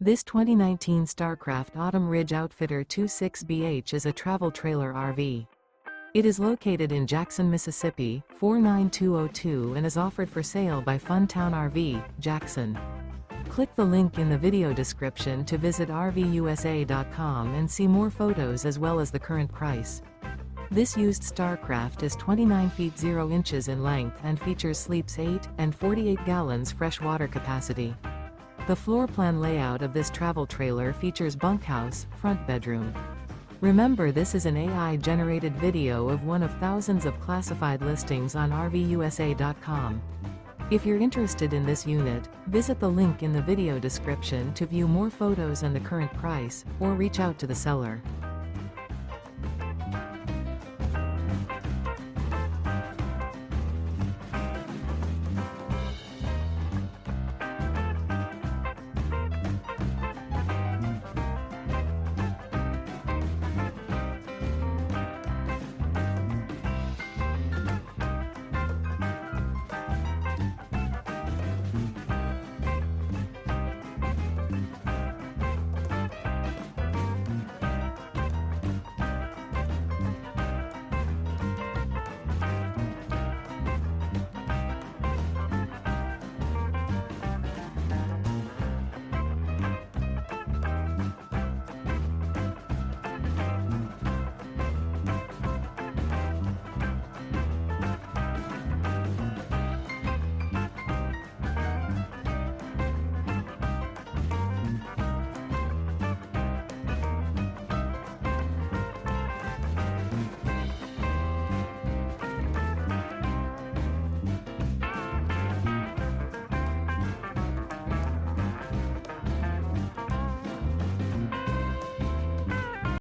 This 2019 Starcraft Autumn Ridge Outfitter 26BH is a travel trailer RV. It is located in Jackson, Mississippi, 49202 and is offered for sale by Funtown RV, Jackson. Click the link in the video description to visit RVUSA.com and see more photos as well as the current price. This used Starcraft is 29 feet 0 inches in length and features sleeps 8 and 48 gallons fresh water capacity. The floor plan layout of this travel trailer features bunkhouse, front bedroom. Remember, this is an AI-generated video of one of thousands of classified listings on RVUSA.com. If you're interested in this unit, visit the link in the video description to view more photos and the current price, or reach out to the seller.